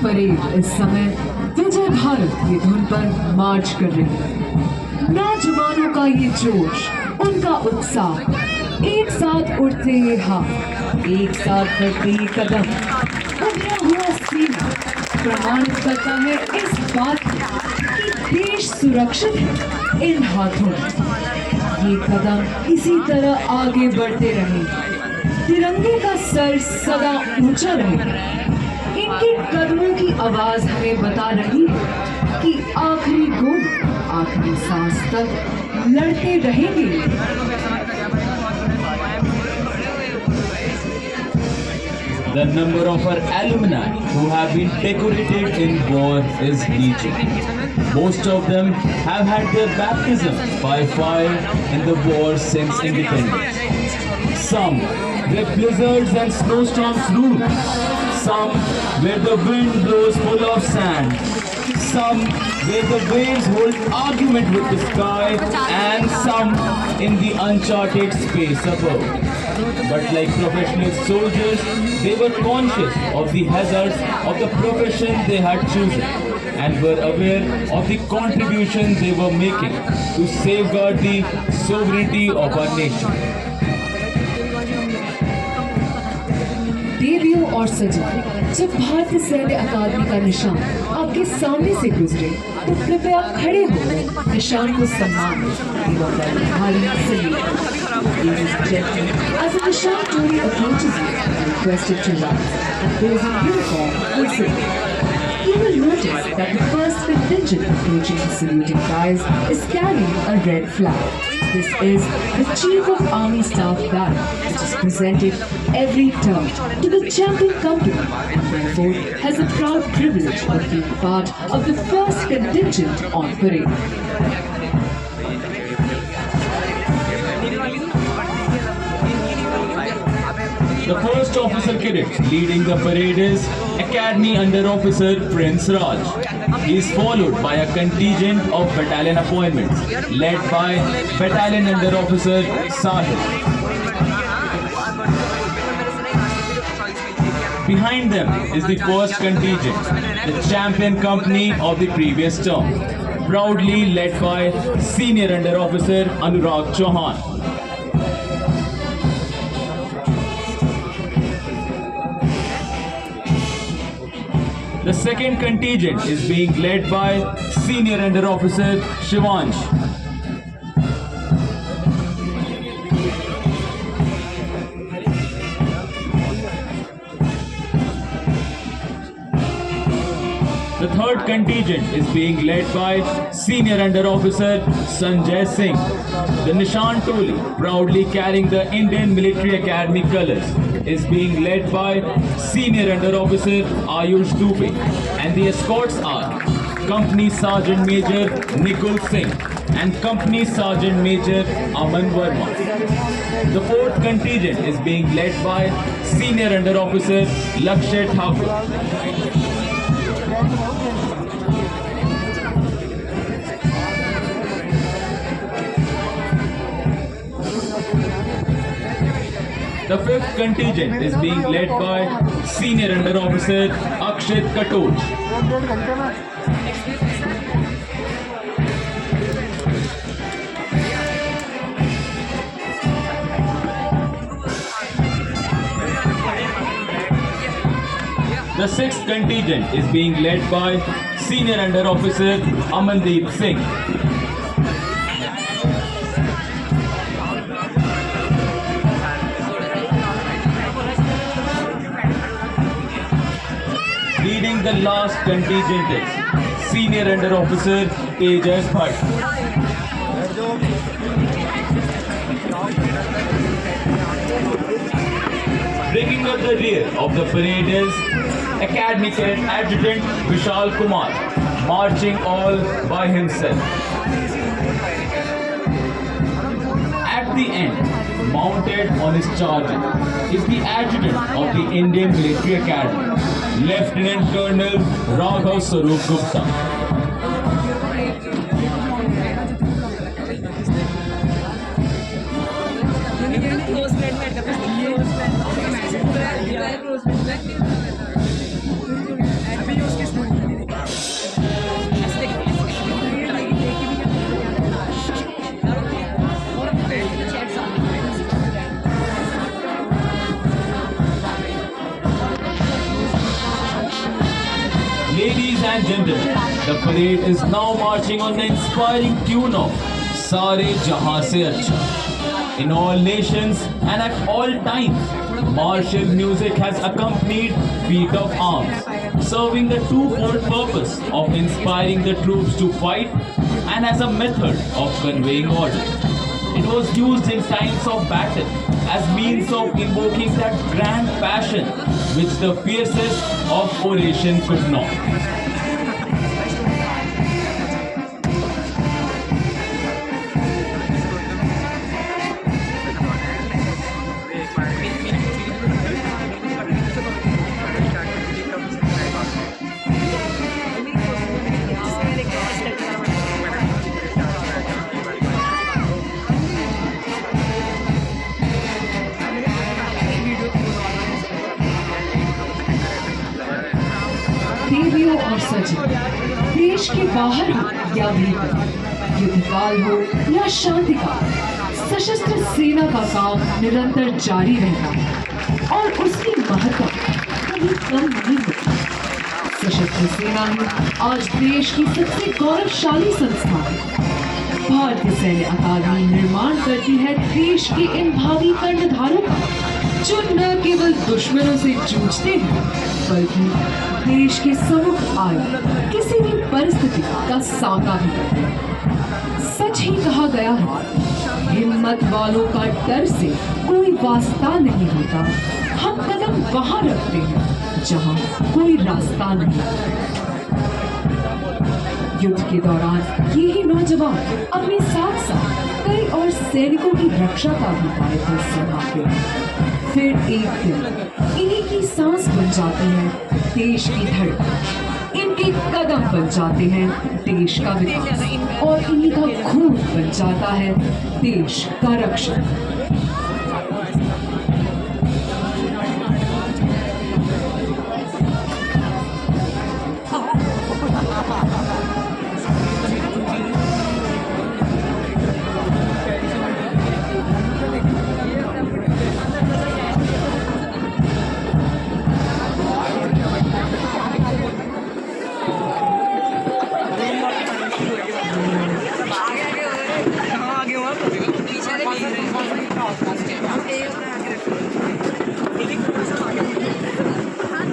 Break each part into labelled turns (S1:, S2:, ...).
S1: Parade इस समय विजय भारत की धुन पर मार्च कर रही है। नौजवानों का ये जोश, उनका उत्साह, एक साथ उठते ये हाथ, एक साथ बढ़ते ये कदम, उभरा हुआ सीना प्रमाणित करता है इस बात की कि देश सुरक्षित है इन हाथों में। ये कदम इसी तरह आगे बढ़ते रहे, तिरंगे का सर सदा ऊंचा रहे। इनके कदमों की आवाज हमें बता रही है कि आखिरी घूम, आखिरी सांस तक लड़ते रहेंगे।
S2: The number of our alumni who have been decorated in war is legion. Most of them have had their baptism by fire in the war since independence. Some where blizzards and snowstorms rule. Some where the wind blows full of sand. Some where the waves hold argument with the sky, and some in the uncharted space above. But like professional soldiers, they were conscious of the hazards of the profession they had chosen and were aware of the contribution they were making to safeguard the sovereignty of our nation.
S1: देवियों और सजन, जब भारतीय सैन्य अकादमी का निशान आपके सामने से गुजरे तो कृपया खड़े हो निशान को सम्मान दें। भारी salute. Ladies and gentlemen, as the Nishan Tory approaches you, I requested to rise, and those in uniform will salute. You will notice that the first contingent approaching the saluting guys is carrying a red flag. This is the Chief of Army Staff Barrack, which is presented every term to the champion company and therefore has the proud privilege of being part of the first contingent on parade.
S2: The first officer cadet leading the parade is Academy Under Officer Prince Raj. He is followed by a contingent of battalion appointments led by Battalion Under Officer Sahil. Behind them is the first contingent, the champion company of the previous term, proudly led by Senior Under Officer Anurag Chauhan. The second contingent is being led by Senior Under Officer Shivansh. The third contingent is being led by Senior Under Officer Sanjay Singh. The Nishan Toli, proudly carrying the Indian Military Academy colours, is being led by Senior Under Officer Ayush Dubey, and the escorts are Company Sergeant Major Nikul Singh and Company Sergeant Major Aman Verma. The fourth contingent is being led by Senior Under Officer Lakshay Thakur. The fifth contingent is being led by Senior Under Officer Akshit Katoch. The sixth contingent is being led by Senior Under Officer Amandeep Singh. Leading the last contingent is Senior Under Officer Tejas Bhatt. Keeping at the rear of the parade is Academy Cadet Adjutant Vishal Kumar, marching all by himself. At the end, mounted on his charger, is the adjutant of the Indian Military Academy, Lieutenant Colonel Raghav Sarup Gupta. Ladies and gentlemen, the parade is now marching on the inspiring tune of Sare Jahan Se Acha. In all nations and at all times, martial music has accompanied feat of arms, serving the twofold purpose of inspiring the troops to fight and as a method of conveying order. It was used in times of battle as means of invoking that grand passion which the fiercest of oration could not.
S1: देवियों और सजन, देश के बाहर हो या भीतर, युद्धकाल हो या शांति काल, सशस्त्र सेना का काम निरंतर जारी रहता है और उसकी महत्ता कभी कम नहीं होती। सशस्त्र सेना ही आज देश की सबसे गौरवशाली संस्था है। भारतीय सैन्य अकादमी निर्माण करती है देश के इन भावी कर्णधारों का, जो न केवल दुश्मनों से जूझते हैं बल्कि देश के सम्मुख आए किसी भी परिस्थिति का सामना भी करते हैं। सच ही कहा गया है, हिम्मत वालों का डर से कोई वास्ता नहीं होता। हम कदम वहां रखते हैं जहां कोई रास्ता नहीं। युद्ध के दौरान यही नौजवान अपने साथ साथ कई और सैनिकों की रक्षा का भी दायित्व संभालते हैं। फिर एक दिन इन्हीं की सांस बन जाती है देश की धड़कन, इनके कदम बन जाते हैं देश का विकास और इन्हीं का खून बन जाता है देश का रक्षण।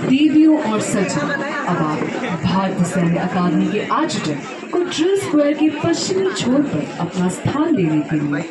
S1: देवियों और सजन, अब आप भारतीय सैन्य अकादमी के एडजुटेंट को ड्रिल स्क्वायर के पश्चिमी छोर पर अपना स्थान लेने के लिए